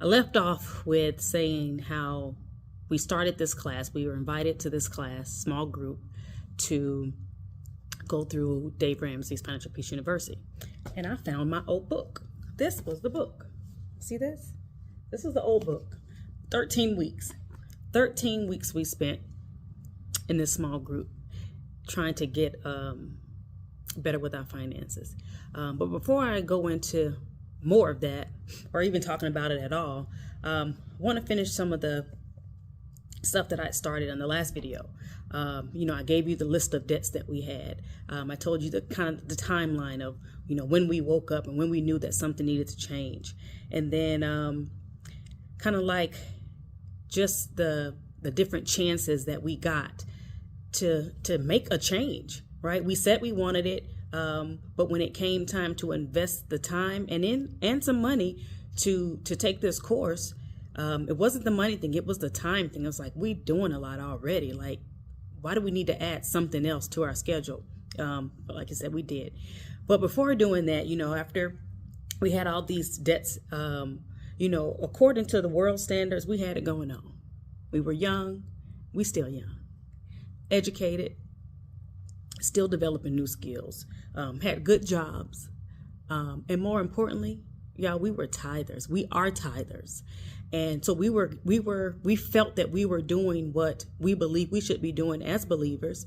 I left off with saying how we started this class. We were invited to this class, small group, to go through Dave Ramsey's Financial Peace University. And I found my old book. This was the book. See this? This is the old book. 13 weeks. 13 weeks we spent in this small group trying to get better with our finances. But before I go into more of that, or even talking about it at all, I want to finish some of the stuff that I started in the last video. I gave you the list of debts that we had. I told you the timeline of, when we woke up and when we knew that something needed to change. And then kind of like just the different chances that we got to make a change, right? We said we wanted it, but when it came time to invest the time and some money to take this course, it wasn't the money thing, it was the time thing. I was like, we doing a lot already. Like, why do we need to add something else to our schedule? But like I said, we did. But before doing that, after we had all these debts, according to the world standards, we had it going on. We were young, we still young, educated, still developing new skills, had good jobs, and more importantly, y'all, we were tithers. We are tithers. And so we felt that we were doing what we believe we should be doing as believers.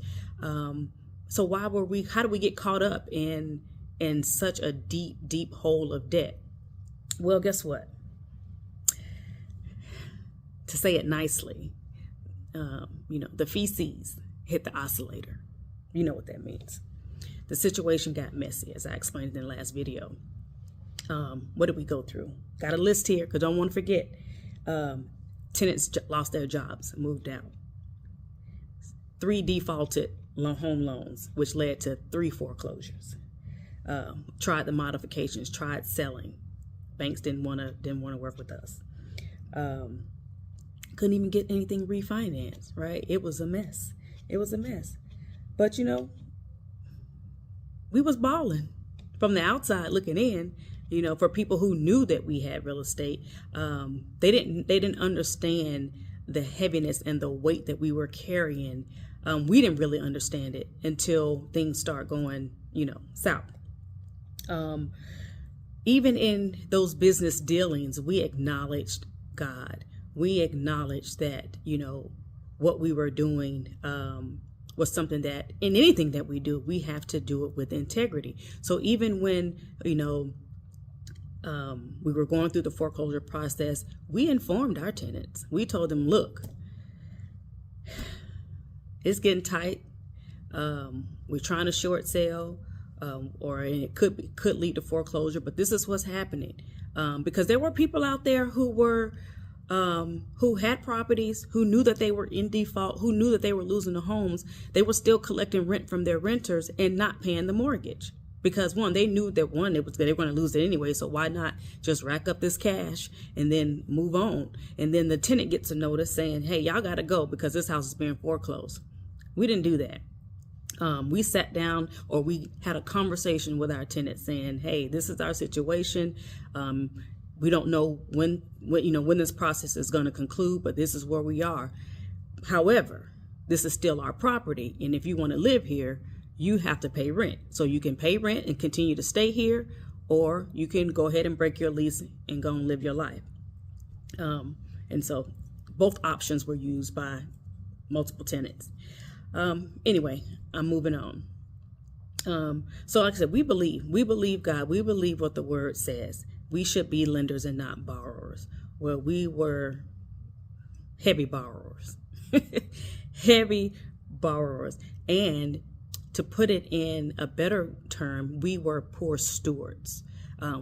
So how do we get caught up in such a deep, deep hole of debt? Well, guess what? To say it nicely, the feces hit the oscillator. You know what that means. The situation got messy, as I explained in the last video. What did we go through? Got a list here because I don't want to forget. Tenants lost their jobs, moved out. 3 defaulted home loans, which led to 3 foreclosures. Tried the modifications, tried selling. Banks didn't want to work with us. Couldn't even get anything refinanced, right? It was a mess. It was a mess. But we was balling from the outside looking in. For people who knew that we had real estate, they didn't understand the heaviness and the weight that we were carrying. We didn't really understand it until things start going, south. Even in those business dealings, we acknowledged God. We acknowledged that, what we were doing was something that in anything that we do, we have to do it with integrity. So even when, we were going through the foreclosure process, we informed our tenants. We told them, look, it's getting tight. We're trying to short sale, or it could lead to foreclosure, but this is what's happening. Because there were people out there who had properties, who knew that they were in default, who knew that they were losing the homes. They were still collecting rent from their renters and not paying the mortgage. Because they knew that they were going to lose it anyway. So why not just rack up this cash and then move on? And then the tenant gets a notice saying, hey, y'all got to go because this house is being foreclosed. We didn't do that. We sat down, or we had a conversation with our tenants saying, hey, this is our situation. We don't know when this process is going to conclude, but this is where we are. However, this is still our property. And if you want to live here, you have to pay rent. So you can pay rent and continue to stay here, or you can go ahead and break your lease and go and live your life. And so both options were used by multiple tenants. Anyway, I'm moving on. So like I said, we believe God, we believe what the word says. We should be lenders and not borrowers. Well, we were heavy borrowers, heavy borrowers. And to put it in a better term, we were poor stewards.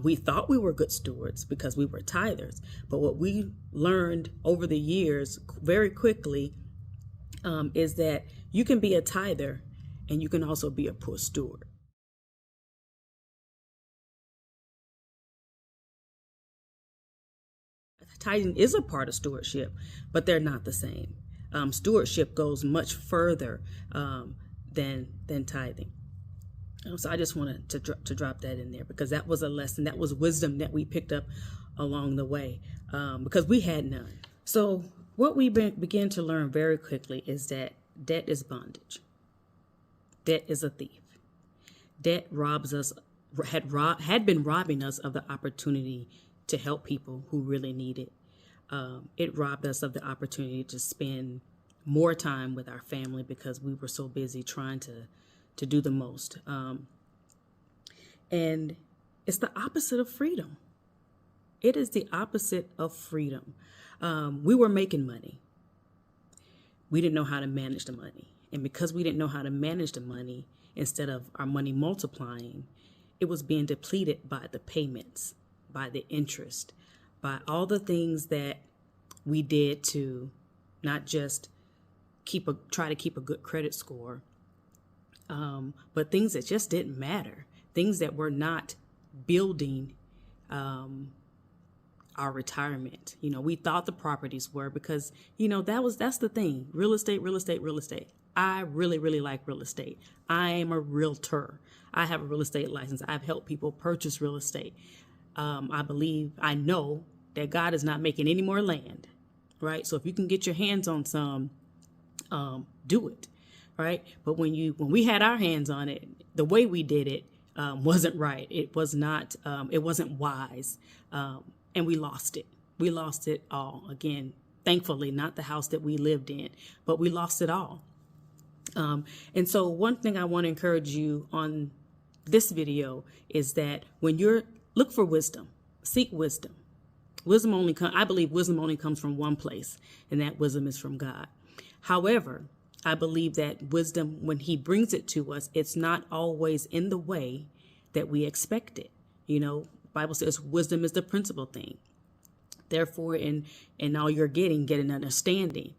We thought we were good stewards because we were tithers. But what we learned over the years very quickly is that you can be a tither and you can also be a poor steward. Tithing is a part of stewardship, but they're not the same. Stewardship goes much further than tithing. So I just wanted to drop that in there because that was a lesson, that was wisdom that we picked up along the way, because we had none. So what we began to learn very quickly is that debt is bondage. Debt is a thief. Debt robs us, had been robbing us of the opportunity to help people who really need it. It robbed us of the opportunity to spend more time with our family because we were so busy trying to do the most. And it's the opposite of freedom. It is the opposite of freedom. We were making money. We didn't know how to manage the money. And because we didn't know how to manage the money, instead of our money multiplying, it was being depleted by the payments, by the interest, by all the things that we did to not just try to keep a good credit score, but things that just didn't matter, things that were not building our retirement. We thought the properties were, because that's the thing. Real estate. I really, really like real estate. I am a realtor. I have a real estate license. I've helped people purchase real estate. I know that God is not making any more land, right? So if you can get your hands on some, do it, right? But when we had our hands on it, the way we did it wasn't right. It was not. It wasn't wise, and we lost it. We lost it all. Again, thankfully, not the house that we lived in, but we lost it all. And so one thing I want to encourage you on this video is that when look for wisdom, seek wisdom. I believe wisdom only comes from one place, and that wisdom is from God. However, I believe that wisdom, when he brings it to us, it's not always in the way that we expect it. The Bible says wisdom is the principal thing. Therefore, in all you're getting, get an understanding.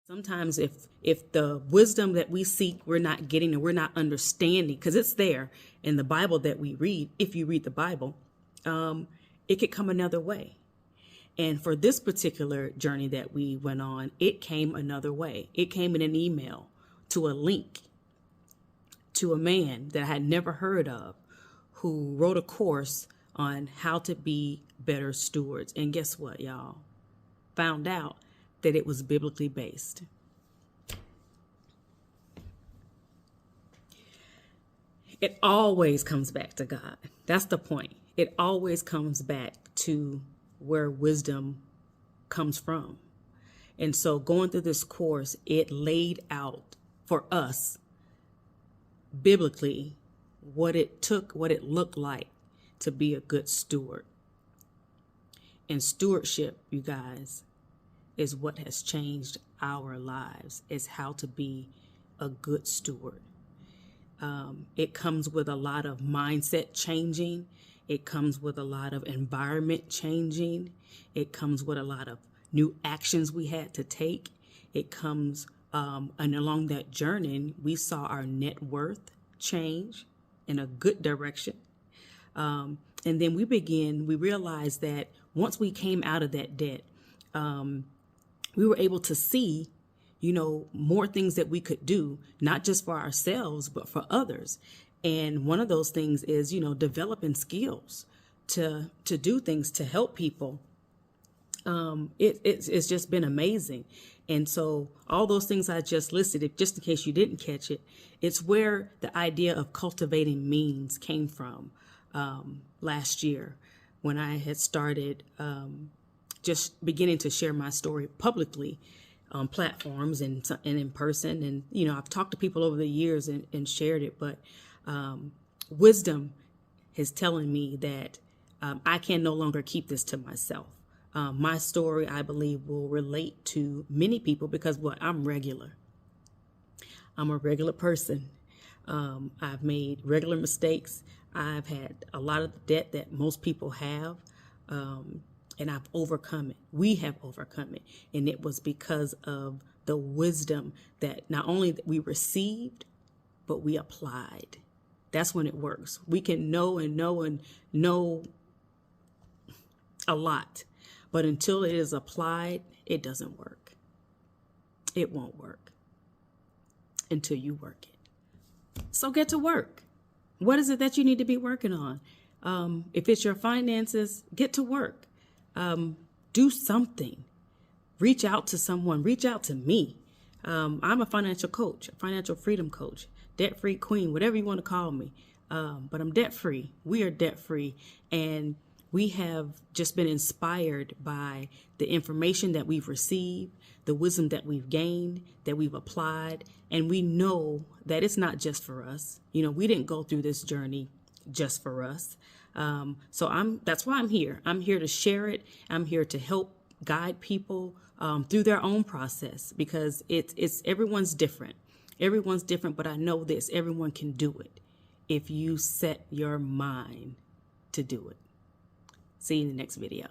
Sometimes if the wisdom that we seek, we're not getting, and we're not understanding, because it's there in the Bible that we read. If you read the Bible, it could come another way. And for this particular journey that we went on, it came another way. It came in an email to a link to a man that I had never heard of, who wrote a course on how to be better stewards. And guess what, y'all? Found out that it was biblically based. It always comes back to God. That's the point. It always comes back to where wisdom comes from. And so going through this course, it laid out for us biblically what it looked like to be a good steward. And stewardship, you guys, is what has changed our lives, is how to be a good steward. It comes with a lot of mindset changing. It comes with a lot of environment changing. It comes with a lot of new actions we had to take. It comes, and along that journey, we saw our net worth change in a good direction. And then we realized that once we came out of that debt, we were able to see, more things that we could do, not just for ourselves, but for others. And one of those things is, developing skills to do things to help people. It's just been amazing. And so all those things I just listed, just in case you didn't catch it, it's where the idea of cultivating means came from last year, when I had started just beginning to share my story publicly on platforms and in person. And, I've talked to people over the years and shared it, but wisdom is telling me that I can no longer keep this to myself. My story, I believe, will relate to many people because I'm regular. I'm a regular person. I've made regular mistakes. I've had a lot of the debt that most people have, and I've overcome it. We have overcome it, and it was because of the wisdom that not only that we received, but we applied. That's when it works. We can know a lot, but until it is applied, it doesn't work. It won't work until you work it. So get to work. What is it that you need to be working on? If it's your finances, get to work. Do something. Reach out to someone. Reach out to me. I'm a financial coach, a financial freedom coach, debt-free queen, whatever you want to call me. But I'm debt-free. We are debt-free. And we have just been inspired by the information that we've received, the wisdom that we've gained, that we've applied. And we know that it's not just for us. You know, we didn't go through this journey just for us. That's why I'm here. I'm here to share it. I'm here to help guide people through their own process, because it's everyone's different. Everyone's different, but I know this, everyone can do it if you set your mind to do it. See you in the next video.